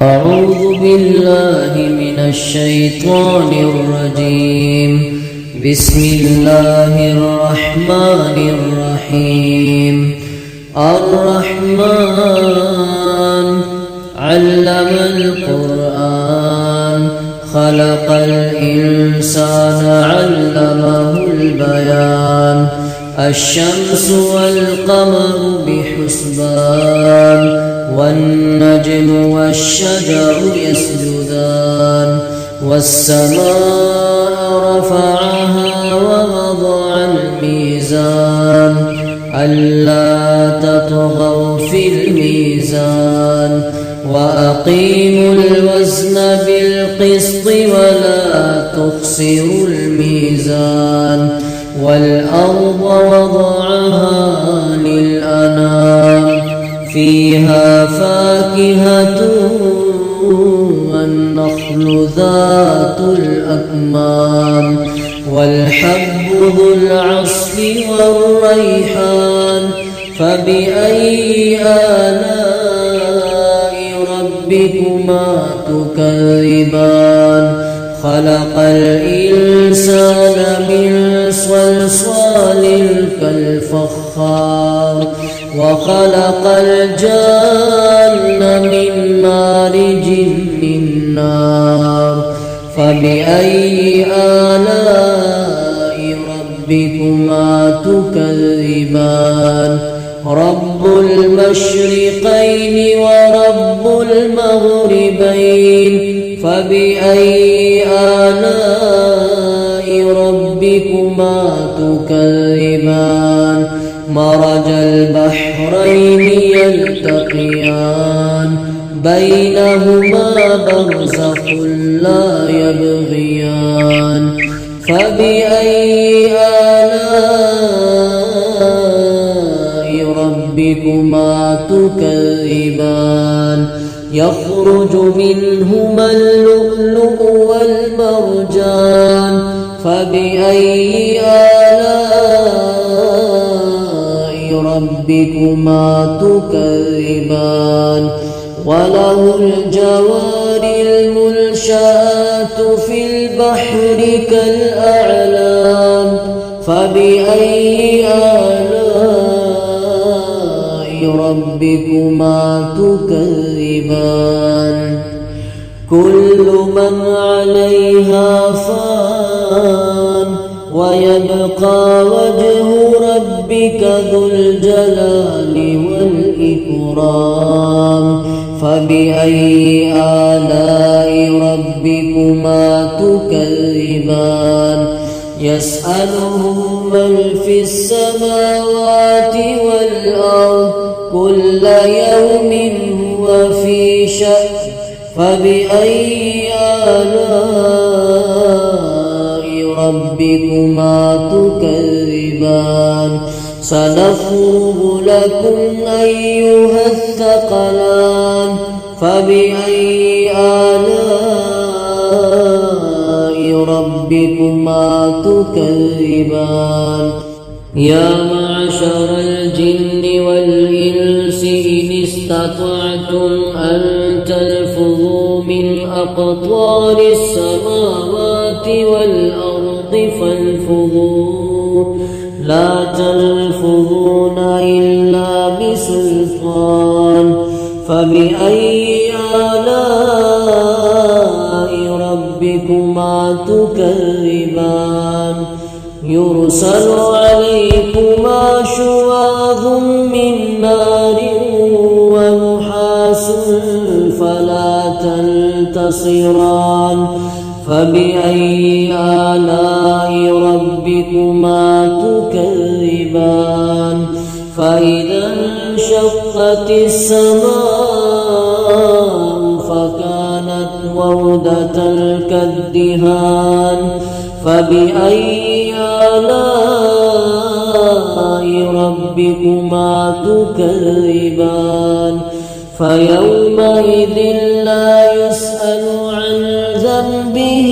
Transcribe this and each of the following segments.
أعوذ بالله من الشيطان الرجيم. بسم الله الرحمن الرحيم. الرحمن علم القرآن خلق الإنسان علمه البيان. الشمس والقمر بحسبان والنجم والشجر يسجدان. والسماء رفعها ووضع الميزان ألا تطغوا في الميزان وأقيموا الوزن بالقسط ولا تخسروا الميزان. والأرض وضعها للأنام فيها فاكهة والنخل ذات الأكمام والحب ذو العصف والريحان. فبأي آلاء ربكما تكذبان. خلق الإنسان من صلصال كالفخار وخلق الجان من مارج من نار. فبأي آلاء ربكما تكذبان. رب المشرقين ورب المغربين. فبأي آلاء ربكما تكذبان. مرج البحرين يلتقيان بينهما برزخ لا يبغيان. فبأي آلاء ربكما تكذبان. يخرج منهما اللؤلؤ والمرجان. فبأي آلاء ربكما تكذبان. وله الجوار المنشآت في البحر كالأعلام. فبأي آلاء ربكما تكذبان. كل من عليها فان ويبقى وجه ربك ذو الجلال والإكرام. فبأي آلاء ربكما تكذبان. يسأله من في السماوات والأرض كل يوم هو في شأن. فبأي آلاء ربكما تكذبان. سنفرغ لكم أيها الثقلان. فبأي آلاء ربكما تكذبان. يا معشر الجن والإنس إن استطعتم أن تنفذوا من أقطار السماوات والأرض فانفذوا لا تنفذون إلا بسلطان. فبأي آلاء ربكما تكذبان. يرسل عليكما شواظ من نار ونحاس فلا تنتصران. فبأي آلاء ربكما تكذبان. فإذا انشقت السماء فكانت وردة كالدهان. فبأي آلاء ربكما تكذبان. فيومئذ لا يسأل عن ذنبه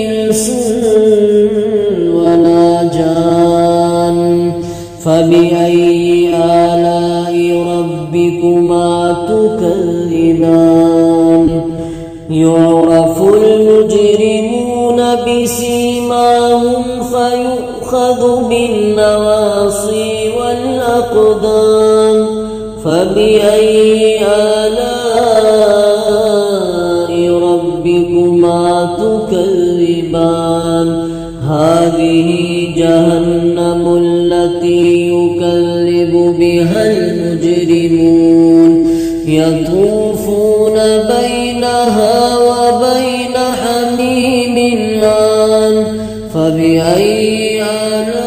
إنس ولا جان. فبأي آلاء ربكما تكذبان. يعرف المجرمون بسيماهم فيؤخذ بالنواصي والأقدام فبأي آلاء ربكما تكذبان هذه جهنم التي يكذب بها المجرمون يطوفون بينها وبين حميم آن فبأي آلاء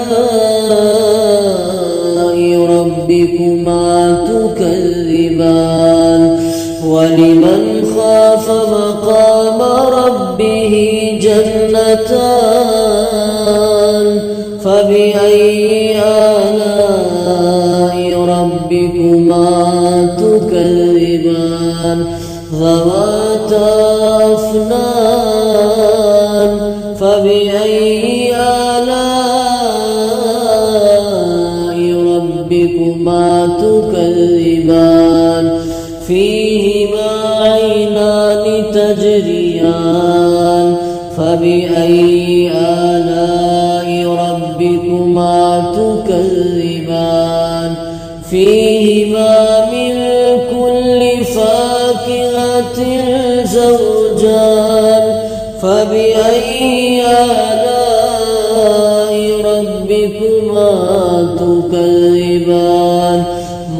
ربكما تكذبان ولمن خاف مقام ربه جنتان فبأي آلاء ربكما تكذبان ذواتا أفنان فبأي آلاء ربكما تكذبان فيهما عينان تجريان فبأي آلاء ربكما تكذبان فيهما من كل فاكهة زوجان فبأي آلاء ربكما تكذبان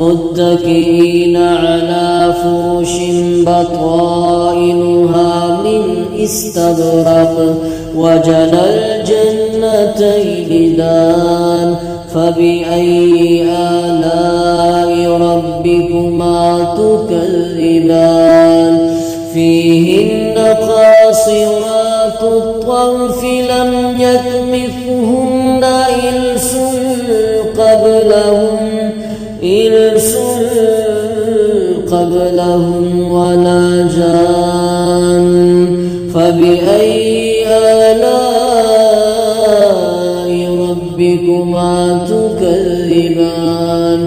متكئين على فرش بطائنها من استبرق وجنى الجنتين دان فبأي آلاء ربكما تكذبان فيهن قاصرات الطرف لم يطمثهن إنس قبلهم ولا جان فبأي آلاء ربكما تكذبان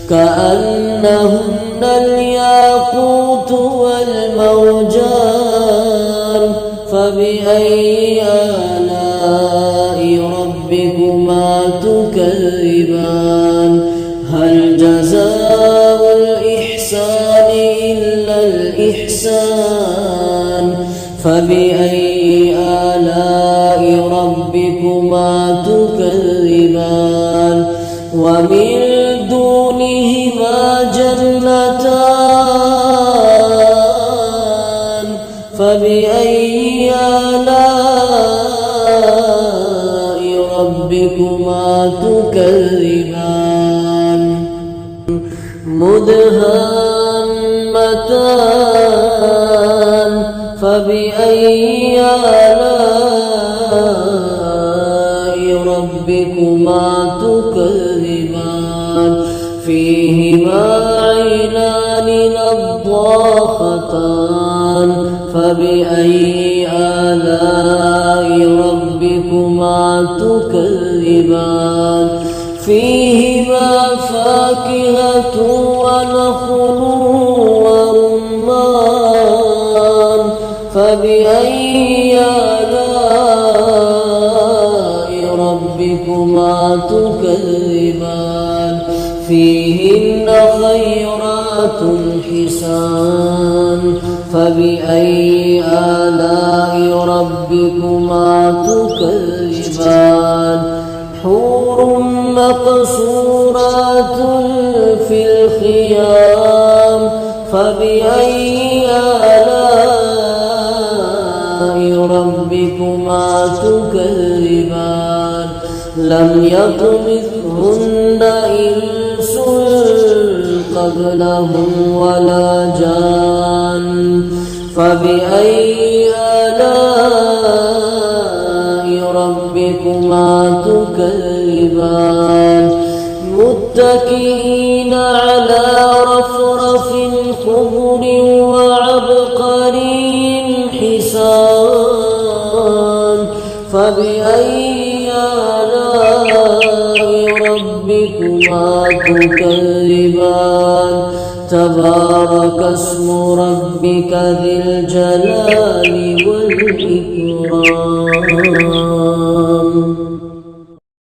كأنهن الياقوت والمرجان فبأي آلاء ربكما تكذبان هل جزاء الإحسان إلا الإحسان فبأي آلاء ربكما تكذبان ومن دونهما جنتان فبأي آلاء ربكما تكذبان مدهامتان فبأي آلاء ربكما تكذبان فيهما عينان نضاختان فبأي آلاء ربكما تكذبان فيهما فاكهة ونخل ورمان فبأي آلاء ربكما تكذبان فيهن خيرات حسان فبأي آلاء ربكما تكذبان حور مقصورات في الخيام فبأي آلاء ربكما تكذبان لم يطمثهن إنس قبلهم ولا جان فبأي آلاء ربكما تكذبان متكئين على رفرف خضر وعبقري حسان فبأي آلاء ربكما تكذبان تبارك اسم ربك ذي الجلال والإكرام.